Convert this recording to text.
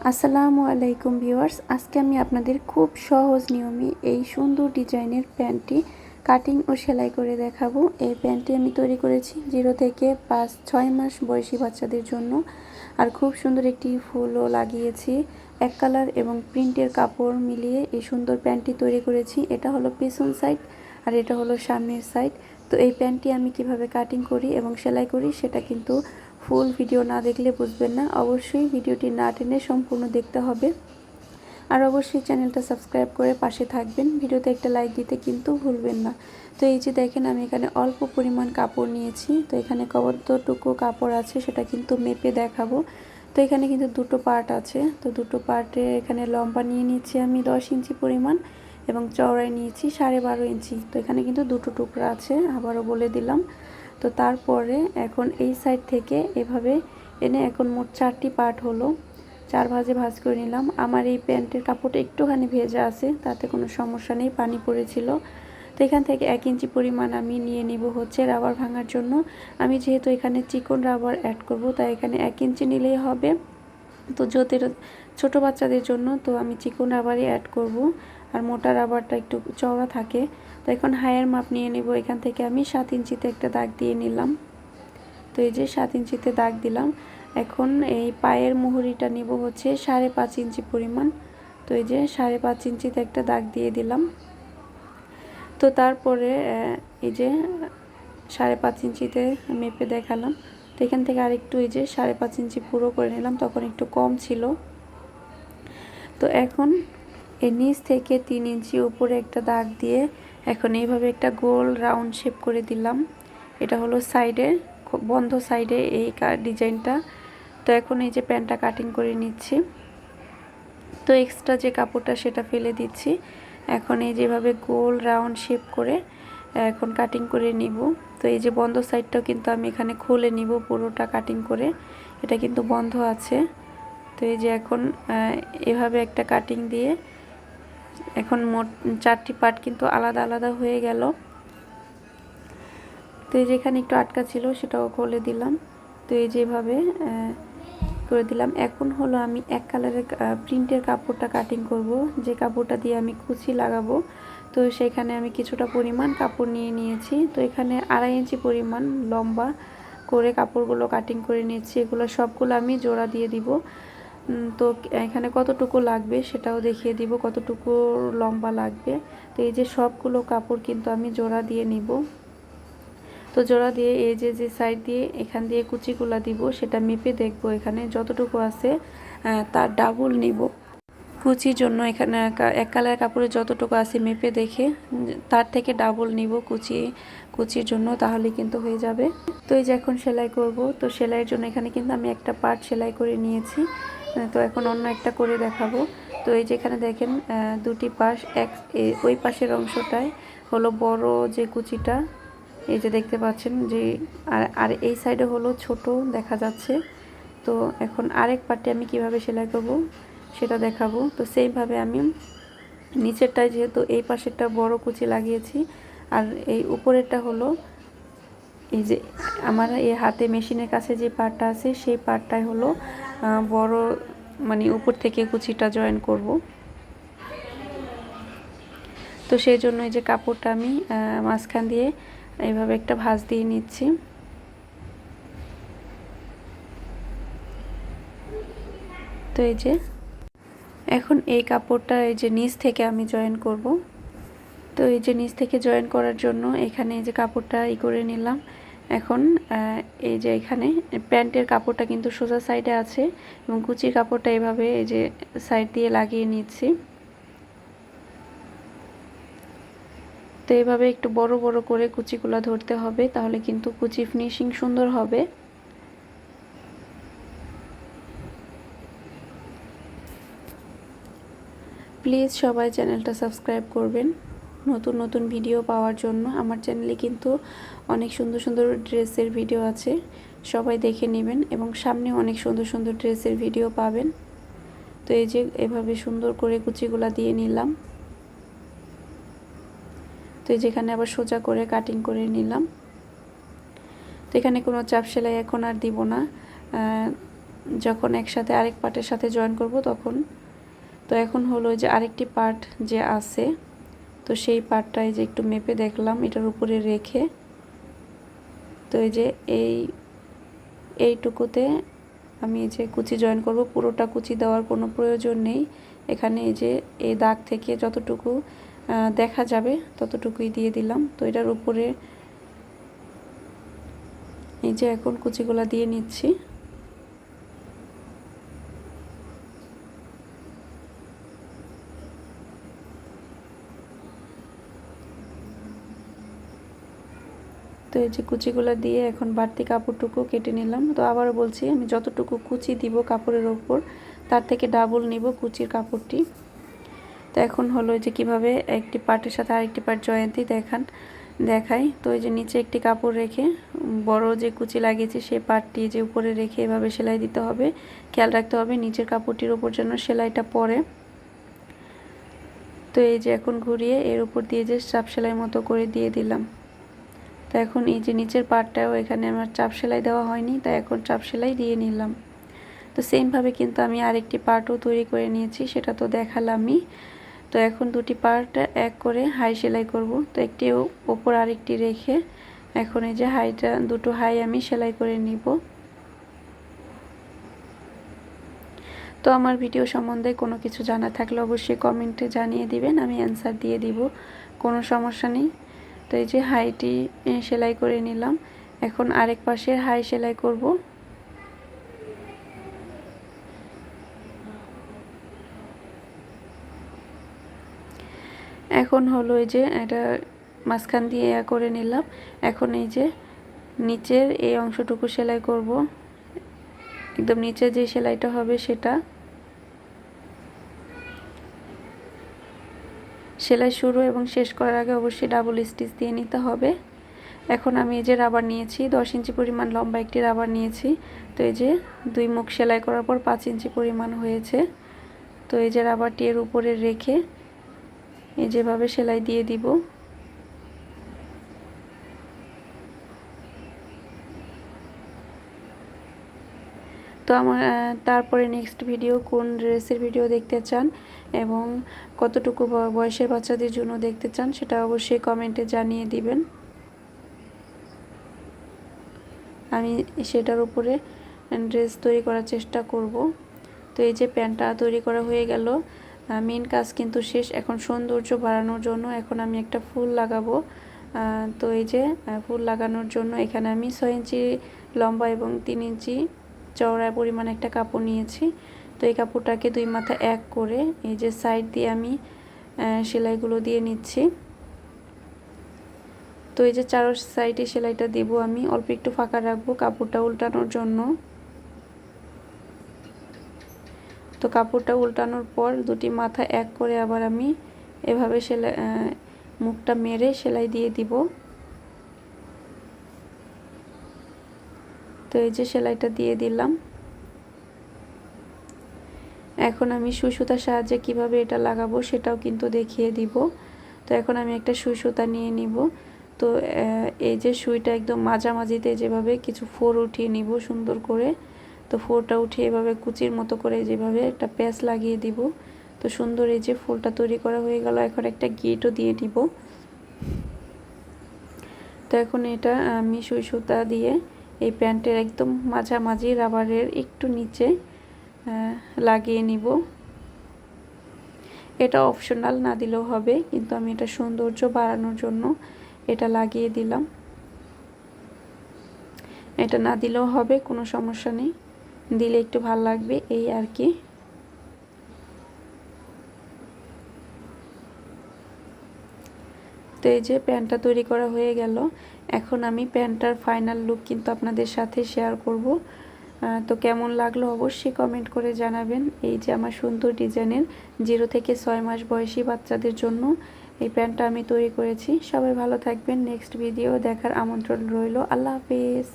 আসসালামু আলাইকুম ভিউয়ার্স, আজকে আমি আপনাদের খুব সহজ নিয়মে এই সুন্দর ডিজাইনের প্যান্টটি কাটিং ও সেলাই করে দেখাবো। এই প্যান্টটি আমি তৈরি করেছি 0 থেকে 5-6 মাস বয়সী বাচ্চাদের জন্য। আর খুব সুন্দর একটি ফুলও লাগিয়েছি। এক কালার এবং প্রিন্টের কাপড় মিলিয়ে এই সুন্দর প্যান্টটি তৈরি করেছি। এটা হলো পিছন সাইড আর এটা হলো সামনের সাইড। তো এই প্যান্টটি আমি কিভাবে কাটিং করি এবং সেলাই করি সেটা কিন্তু ফুল ভিডিও না দেখলে বুঝবেন না। অবশ্যই ভিডিওটি না টেনে সম্পূর্ণ দেখতে হবে। আর অবশ্যই চ্যানেলটা সাবস্ক্রাইব করে পাশে থাকবেন। ভিডিওতে একটা লাইক দিতে কিন্তু ভুলবেন না। তো এই যে দেখেন, আমি এখানে অল্প পরিমাণ কাপড় নিয়েছি। তো এখানে কতটুকু কাপড় আছে সেটা কিন্তু মেপে দেখাবো। তো এখানে কিন্তু দুটো পার্ট আছে। তো দুটো পার্টে এখানে লম্বা নিয়ে নিচ্ছি আমি 10 ইঞ্চি পরিমাণ এবং চওড়ায় নিয়েছি 12.5 ইঞ্চি। তো এখানে কিন্তু দুটো টুকরা আছে, আবারও বলে দিলাম। তো তারপরে এখন এই সাইড থেকে এভাবে এনে এখন মোট 4টি পার্ট হলো, 4 ভাঁজে ভাঁজ করে নিলাম। আমার এই প্যান্টের কাপড়টা একটুখানি ভেজা আছে, তাতে কোনো সমস্যা নেই, পানি পড়েছিল। তো এখান থেকে 1 ইঞ্চি পরিমাণ আমি নিয়ে নিব হচ্ছে রাবার ভাঙার জন্য। আমি যেহেতু এখানে চিকন রাবার অ্যাড করব, তাই এখানে 1 ইঞ্চি নিলেই হবে। তো যদি ছোটো বাচ্চাদের জন্য তো আমি চিকন রাবারই অ্যাড করব, আর মোটা রাবারটা একটু চওড়া থাকে। তো এখন হাইয়ের মাপ নিয়ে নেব। এখান থেকে আমি 7 ইঞ্চিতে একটা দাগ দিয়ে নিলাম। তো এই যে 7 ইঞ্চিতে দাগ দিলাম। এখন এই পায়ের মুহুরিটা নিব হচ্ছে 5.5 ইঞ্চি পরিমাণ। তো এই যে 5.5 ইঞ্চিতে একটা দাগ দিয়ে দিলাম। তো তারপরে এই যে 5.5 ইঞ্চিতে মেপে দেখালাম। তো এখান থেকে আরেকটু এই যে 5.5 ইঞ্চি পুরো করে নিলাম, তখন একটু কম ছিল। তো এখন এই নিচ থেকে 3 ইঞ্চি উপরে একটা দাগ দিয়ে এখন এইভাবে একটা গোল রাউন্ড শেপ করে দিলাম। এটা হলো সাইডে, বন্ধ সাইডে এই ডিজাইনটা। তো এখন এই যে প্যান্টটা কাটিং করে নিচ্ছি। তো এক্সট্রা যে কাপড়টা সেটা ফেলে দিচ্ছি। এখন এই যেভাবে গোল রাউন্ড শেপ করে এখন কাটিং করে নিব। তো এই যে বন্ধ সাইডটাও কিন্তু আমি এখানে খুলে নিব পুরোটা কাটিং করে, এটা কিন্তু বন্ধ আছে। তো এই যে এখন এভাবে একটা কাটিং দিয়ে এখন মোট 4টি পার্ট কিন্তু আলাদা আলাদা হয়ে গেল। তো এই যেখানে একটু আটকা ছিল সেটাও খুলে দিলাম। তো এই যেভাবে করে দিলাম। এখন হলো আমি এক কালারের প্রিন্টের কাপড়টা কাটিং করব, যে কাপড়টা দিয়ে আমি কুচি লাগাবো। তো সেখানে আমি কিছুটা পরিমাণ কাপড় নিয়ে নিয়েছি। তো এখানে 2.5 ইঞ্চি পরিমাণ লম্বা করে কাপড়গুলো কাটিং করে নিয়েছি। এগুলো সবগুলো আমি জোড়া দিয়ে দিব। তো এখানে কতটুকু লাগবে সেটাও দেখিয়ে দিব, কতটুকু লম্বা লাগবে। তো এই যে সবগুলো কাপড় কিন্তু আমি জোড়া দিয়ে নিব। তো জোড়া দিয়ে এই যে সাইড দিয়ে এখান দিয়ে কুচিগুলা দিব, সেটা মেপে দেখব এখানে যতটুকু আছে তার ডাবল নিব কুচির জন্য। এখানে এক কালার কাপড়ে যতটুকু আছে মেপে দেখে তার থেকে ডাবল নিব কুচির জন্য, তাহলে কিন্তু হয়ে যাবে। তো এই যে এখন সেলাই করব। তো সেলাইয়ের জন্য এখানে কিন্তু আমি একটা পার্ট সেলাই করে নিয়েছি। তো এখন অন্য একটা করে দেখাবো। তো এই যে এখানে দেখেন দুটি পাশ, ওই পাশের অংশটায় হলো বড় যে কুচিটা, এই যে দেখতে পাচ্ছেন যে, আর এই সাইডে হলো ছোট দেখা যাচ্ছে। তো এখন আরেক পার্টে আমি কিভাবে সেলাই করব সেটা দেখাবো। তো সেইভাবে আমি নিচেরটায় যেহেতু এই পাশেরটা বড় কুচি লাগিয়েছি, আর এই উপরেরটা হলো এই যে আমার এই হাতে মেশিনের কাছে যে পার্টটা আছে সেই পার্টটাই হলো বড়, মানে উপর থেকে কুচিটা জয়েন করব। তো সেই জন্য এই যে কাপড়টা আমি মাঝখান দিয়ে এইভাবে একটা ভাঁজ দিয়ে নিচ্ছি। তো এই যে এখন এই কাপড়টা এই যে নিচ থেকে আমি জয়েন করব। তো এই যে নিচ থেকে জয়েন করার জন্য এখানে এই যে কাপড়টা করে নিলাম। এখন এই যে এখানে প্যান্টের কাপড়টা কিন্তু সোজা সাইডে আছে এবং কুচির কাপড়টা এভাবে এই যে সাইড দিয়ে লাগিয়ে নিচ্ছি। তো এইভাবে একটু বড় বড় করে কুচিগুলো ধরতে হবে, তাহলে কিন্তু কুচি ফিনিশিং সুন্দর হবে। প্লিজ সবাই চ্যানেলটা সাবস্ক্রাইব করবেন নতুন নতুন ভিডিও পাওয়ার জন্য। আমার চ্যানেলে কিন্তু অনেক সুন্দর সুন্দর ড্রেসের ভিডিও আছে, সবাই দেখে নেবেন এবং সামনে অনেক সুন্দর সুন্দর ড্রেসের ভিডিও পাবেন। তো এই যে এভাবে সুন্দর করে কুচিগুলা দিয়ে নিলাম। তো এই যেখানে আবার সোজা করে কাটিং করে নিলাম। তো এখানে কোনো চাপ সেলাই এখন আর দিব না। যখন একসাথে আরেক পার্টের সাথে জয়েন করব তখন। তো এখন হলো যে আরেকটি পার্ট যে আছে, তো সেই পার্টটাই যে একটু মেপে দেখলাম এটার উপরে রেখে, তো এই যে এইটুকুতে আমি এই যে কুচি জয়েন করব। পুরোটা কুচি দেওয়ার কোনো প্রয়োজন নেই এখানে। এই যে এই দাগ থেকে যতটুকু দেখা যাবে ততটুকুই দিয়ে দিলাম। তো এটার উপরে এই যে এখন কুচিগুলা দিয়ে নিচ্ছি। তো এই যে কুচিগুলা দিয়ে এখন বাড়তি কাপড়টুকু কেটে নিলাম। তো আবারও বলছি, আমি যতটুকু কুচি দিব কাপড়ের ওপর তার থেকে ডাবল নিব কুচির কাপড়টি। তো এখন হলো যে কিভাবে একটি পার্টের সাথে আরেকটি পার্ট জয়েন দিই দেখাই। তো এই যে নিচে একটি কাপড় রেখে বড় যে কুচি লাগিয়েছি সেই পার্টটি যে উপরে রেখে এভাবে সেলাই দিতে হবে। খেয়াল রাখতে হবে নিচের কাপড়টির উপর যেন সেলাইটা পড়ে। তো এই যে এখন ঘুরিয়ে এর উপর দিয়ে যে চাপ সেলাই মতো করে দিয়ে দিলাম। তো এখন এই যে নিচের পার্টটাও এখানে আমার চাপ সেলাই দেওয়া হয়নি, তাই এখন চাপ সেলাই দিয়ে নিলাম। তো সেমভাবে কিন্তু আমি আরেকটি পার্টও তৈরি করে নিয়েছি, সেটা তো দেখালামই। তো এখন দুটি পার্ট এক করে হাই সেলাই করব। তো একটি ওপর আরেকটি রেখে এখন এই যে দুটো হাই আমি সেলাই করে নিব। তো আমার ভিডিও সম্বন্ধে কোনো কিছু জানা থাকলে অবশ্যই কমেন্টে জানিয়ে দিবেন, আমি অ্যান্সার দিয়ে দিব, কোনো সমস্যা নেই। তো এই যে হাইটি সেলাই করে নিলাম। এখন আরেক পাশের হাই সেলাই করব। এখন হলো এই যে এটা মাঝখান দিয়ে করে নিলাম। এখন এই যে নিচের এই অংশটুকু সেলাই করব, একদম নিচে যে সেলাইটা হবে সেটা। সেলাই শুরু এবং শেষ করার আগে অবশ্যই ডাবল স্টিচ দিয়ে নিতে হবে। এখন আমি এই যে রাবার নিয়েছি 10 ইঞ্চি পরিমাণ লম্বা একটি রাবার নিয়েছি। তো এই যে দুই মুখ সেলাই করার পর 5 ইঞ্চি পরিমাণ হয়েছে। তো এই যে রাবারটি এর উপরে রেখে এই যেভাবে সেলাই দিয়ে দিব। তো আমার তারপরে নেক্সট ভিডিও কোন ড্রেসের ভিডিও দেখতে চান এবং কতটুকু বয়সের বাচ্চাদের জন্য দেখতে চান সেটা অবশ্যই কমেন্টে জানিয়ে দিবেন, আমি সেটার উপরে ড্রেস তৈরি করার চেষ্টা করব। তো এই যে প্যান্টটা তৈরি করা হয়ে গেল, মেন কাজ কিন্তু শেষ। এখন সৌন্দর্য বাড়ানোর জন্য এখন আমি একটা ফুল লাগাবো। তো এই যে ফুল লাগানোর জন্য এখানে আমি 6 ইঞ্চি লম্বা এবং 3 ইঞ্চি চওড়া পরিমাণ একটা কাপড় নিয়েছি। তো এই কাপড়টাকে দুই মাথা এক করে এই যে সাইড দিয়ে আমি সেলাইগুলো দিয়ে নিচ্ছি। তো এই যে চার সাইডে সেলাইটা দেব, আমি অল্প একটু ফাঁকা রাখবো কাপড়টা উল্টানোর জন্য। তো কাপড়টা উল্টানোর পর দুটি মাথা এক করে আবার আমি এভাবে সেলাই মুখটা মেরে সেলাই দিয়ে দিব। তো এই যে সেলাইটা দিয়ে দিলাম। এখন আমি সুই সুতার সাহায্যে কিভাবে এটা লাগাবো সেটাও কিন্তু দেখিয়ে দিব। তো এখন আমি একটা সুই সুতা নিয়ে নিব। তো এই যে সুইটা একদম মাঝামাঝিতে যেভাবে কিছু ফোর উঠিয়ে নিব সুন্দর করে। তো ফোরটা উঠিয়ে এভাবে কুচির মতো করে যেভাবে একটা প্যাচ লাগিয়ে দিব। তো সুন্দর এই যে ফুলটা তৈরি করা হয়ে গেল। এখন একটা গিটও দিয়ে দিব। তো এখন এটা আমি সুই সুতা দিয়ে এই প্যান্টের একদম মাঝামাঝি রাবারের একটু নিচে লাগিয়ে নিব। এটা অপশনাল, না দিলেও হবে, কিন্তু আমি এটা সৌন্দর্য বাড়ানোর জন্য এটা লাগিয়ে দিলাম। এটা না দিলেও হবে, কোনো সমস্যা নেই, দিলে একটু ভালো লাগবে এই আর কি। তো এই যে প্যান্টটা তৈরি করা হয়ে গেল। এখন আমি প্যান্টটার ফাইনাল লুক কিন্তু আপনাদের সাথে শেয়ার করব। তো কেমন লাগলো অবশ্যই কমেন্ট করে জানাবেন। এই যে আমার সুন্দর ডিজাইনের 0 থেকে 6 মাস বয়সী বাচ্চাদের জন্য এই প্যান্টটা আমি তৈরি করেছি। সবাই ভালো থাকবেন, নেক্সট ভিডিও দেখার আমন্ত্রণ রইল। আল্লাহ হাফেজ।